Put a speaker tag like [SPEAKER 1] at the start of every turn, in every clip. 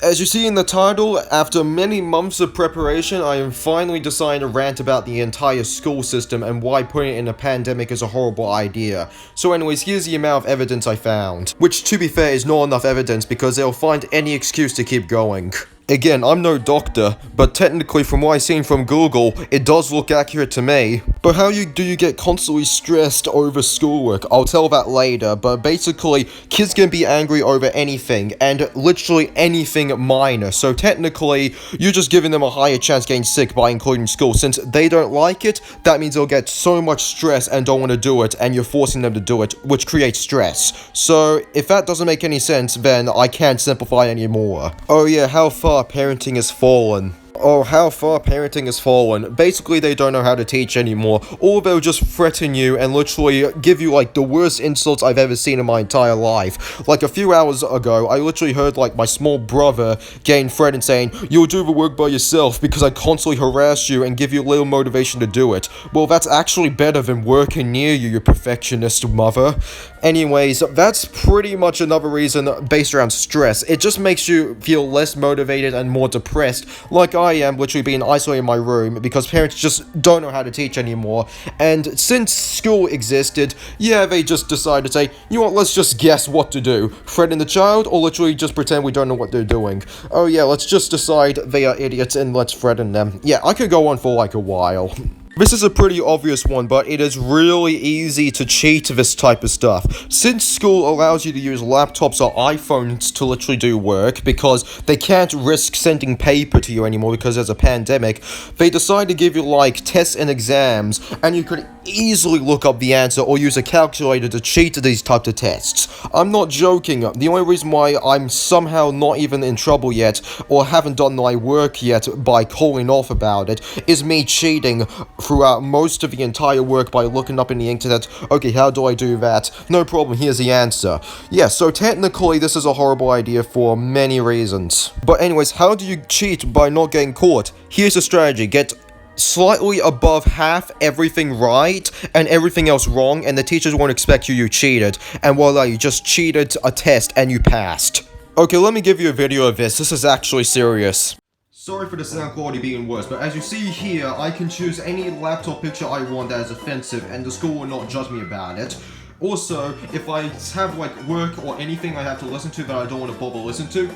[SPEAKER 1] As you see in the title, after many months of preparation, I am finally deciding to rant about the entire school system and why putting it in a pandemic is a horrible idea. So anyways, here's the amount of evidence I found. Which, to be fair, is not enough evidence because they'll find any excuse to keep going. Again, I'm no doctor, but technically from what I've seen from Google, it does look accurate to me. But how do you get constantly stressed over schoolwork? I'll tell that later, but basically, kids can be angry over anything, and literally anything minor. So technically, you're just giving them a higher chance getting sick by including school. Since they don't like it, that means they'll get so much stress and don't want to do it, and you're forcing them to do it, which creates stress. So if that doesn't make any sense, then I can't simplify anymore. Oh yeah, how far parenting has fallen. Oh, how far parenting has fallen. Basically, they don't know how to teach anymore, or they'll just threaten you and literally give you, like, the worst insults I've ever seen in my entire life. Like, a few hours ago, I literally heard, like, my small brother getting threatened saying, "You'll do the work by yourself because I constantly harass you and give you little motivation to do it." Well, that's actually better than working near you, you perfectionist mother. Anyways, that's pretty much another reason based around stress. It just makes you feel less motivated and more depressed, like I am literally being isolated in my room because parents just don't know how to teach anymore. And since school existed, yeah, they just decided to say, you know what, let's just guess what to do. Threaten the child, or literally just pretend we don't know what they're doing. Oh yeah, let's just decide they are idiots and let's threaten them. Yeah, I could go on for like a while. This is a pretty obvious one, but it is really easy to cheat this type of stuff. Since school allows you to use laptops or iPhones to literally do work, because they can't risk sending paper to you anymore because there's a pandemic, they decide to give you, like, tests and exams, and you could easily look up the answer or use a calculator to cheat these types of tests. I'm not joking. The only reason why I'm somehow not even in trouble yet, or haven't done my work yet by calling off about it, is me cheating throughout most of the entire work by looking up in the internet, okay, how do I do that? No problem, here's the answer. Yeah, so technically this is a horrible idea for many reasons. But anyways, how do you cheat by not getting caught? Here's the strategy: get slightly above half everything right and everything else wrong, and the teachers won't expect you cheated, and voila, you just cheated a test and you passed. Okay, let me give you a video of this. This is actually serious. Sorry for the sound quality being worse, but as you see here, I can choose any laptop picture I want that is offensive, and the school will not judge me about it. Also, if I have, like, work or anything I have to listen to that I don't want to bother listen to,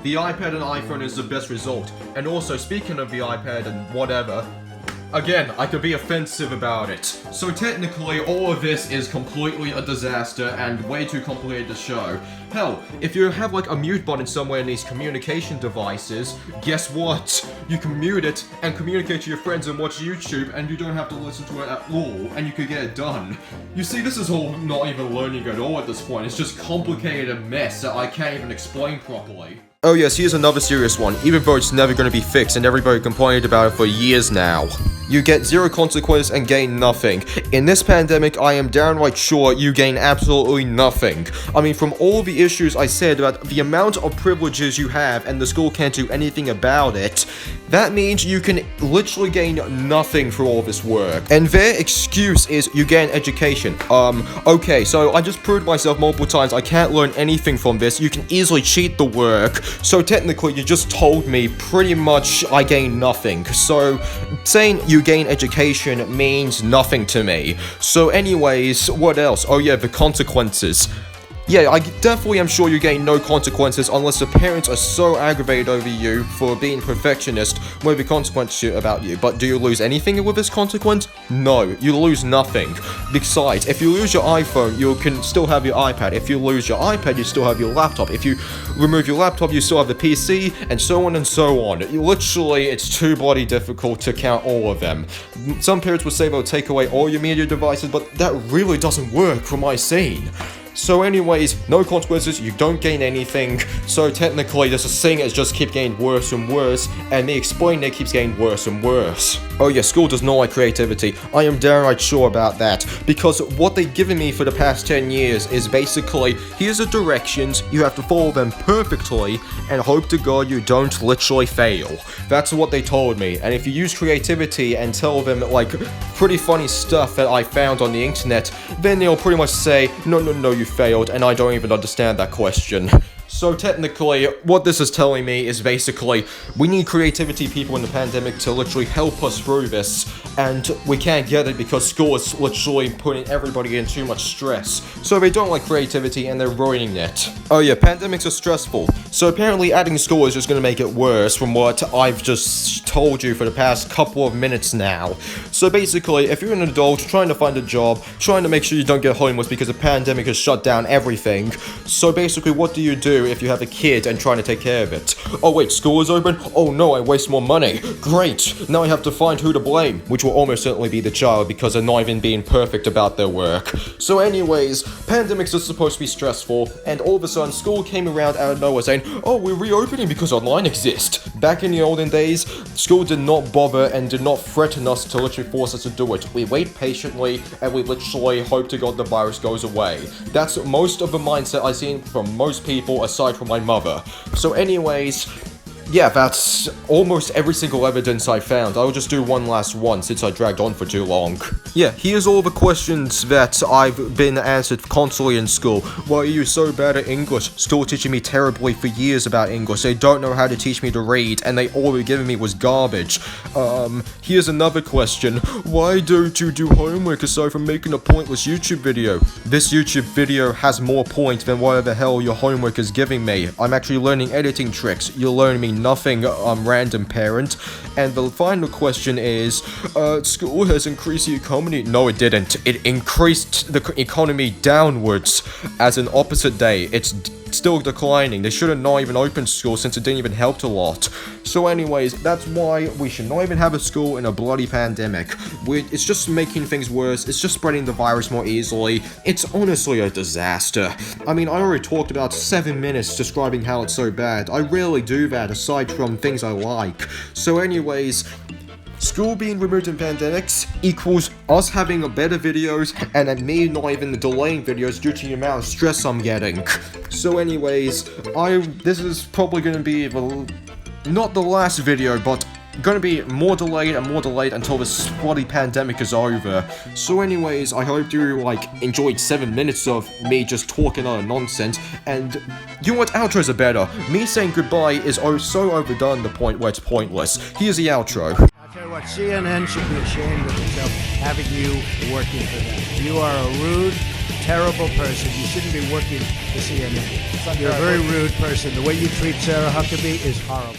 [SPEAKER 1] the iPad and iPhone is the best result. And also, speaking of the iPad and whatever, again, I could be offensive about it. So technically, all of this is completely a disaster and way too complicated to show. Hell, if you have like a mute button somewhere in these communication devices, guess what? You can mute it and communicate to your friends and watch YouTube, and you don't have to listen to it at all, and you could get it done. You see, this is all not even learning at all at this point. It's just complicated and mess that I can't even explain properly. Oh yes, here's another serious one, even though it's never going to be fixed and everybody complained about it for years now. You get zero consequence and gain nothing. In this pandemic, I am downright sure you gain absolutely nothing. I mean, from all the issues I said about the amount of privileges you have and the school can't do anything about it, that means you can literally gain nothing through all this work. And their excuse is you gain education. Okay, so I just proved myself multiple times I can't learn anything from this. You can easily cheat the work. So technically, you just told me pretty much I gain nothing. So saying you gain education means nothing to me. So anyways, what else? Oh yeah, the consequences. Yeah, I definitely am sure you gain no consequences unless the parents are so aggravated over you for being perfectionist where the consequences about you. But do you lose anything with this consequence? No, you lose nothing. Besides, if you lose your iPhone, you can still have your iPad. If you lose your iPad, you still have your laptop. If you remove your laptop, you still have the PC, and so on and so on. Literally, it's too bloody difficult to count all of them. Some parents would say they'll take away all your media devices, but that really doesn't work from my scene. So anyways, no consequences, you don't gain anything, so technically this thing is just keep getting worse and worse, and me explaining it keeps getting worse and worse. Oh yeah, school does not like creativity. I am downright sure about that, because what they've given me for the past 10 years is basically, here's the directions, you have to follow them perfectly, and hope to God you don't literally fail. That's what they told me, and if you use creativity and tell them, like, pretty funny stuff that I found on the internet, then they'll pretty much say, no, you failed, and I don't even understand that question. So technically, what this is telling me is basically, we need creativity people in the pandemic to literally help us through this, and we can't get it because school is literally putting everybody in too much stress. So they don't like creativity and they're ruining it. Oh yeah, pandemics are stressful. So apparently adding school is just gonna make it worse from what I've just told you for the past couple of minutes now. So basically, if you're an adult trying to find a job, trying to make sure you don't get homeless because the pandemic has shut down everything, so basically what do you do if you have a kid and trying to take care of it? Oh wait, school is open? Oh no, I waste more money. Great, now I have to find who to blame, which will almost certainly be the child because they're not even being perfect about their work. So anyways, pandemics are supposed to be stressful, and all of a sudden school came around out of nowhere saying, oh, we're reopening because online exists. Back in the olden days, school did not bother and did not threaten us to literally force us to do it. We wait patiently and we literally hope to God the virus goes away. That's most of the mindset I've seen from most people aside from my mother. So anyways, yeah, that's almost every single evidence I found. I'll just do one last one since I dragged on for too long. Yeah, here's all the questions that I've been answered constantly in school. Why are you so bad at English? School teaching me terribly for years about English. They don't know how to teach me to read, and all they've given me was garbage. Here's another question. Why don't you do homework aside from making a pointless YouTube video? This YouTube video has more point than whatever the hell your homework is giving me. I'm actually learning editing tricks. You're learning me nothing, random parent. And the final question is, school has increased the economy. No, it didn't. It increased the economy downwards as an opposite day. It's still declining. They should have not even opened school since it didn't even help a lot. So anyways, that's why we should not even have a school in a bloody pandemic. It's just making things worse. It's just spreading the virus more easily. It's honestly a disaster. I mean, I already talked about 7 minutes describing how it's so bad. I rarely do that aside from things I like. So anyways, school being removed in pandemics equals us having better videos and me not even delaying videos due to the amount of stress I'm getting. So anyways, this is probably going to be not the last video, but gonna be more delayed until this bloody pandemic is over. So anyways, I hope you enjoyed 7 minutes of me just talking on nonsense, and you know what, outros are better. Me saying goodbye is so overdone to the point where it's pointless. Here's the outro.
[SPEAKER 2] I'll tell you what, CNN should be ashamed of itself having you working for them. You are a rude, terrible person. You shouldn't be working for CNN. You're a very rude person. The way you treat Sarah Huckabee is horrible.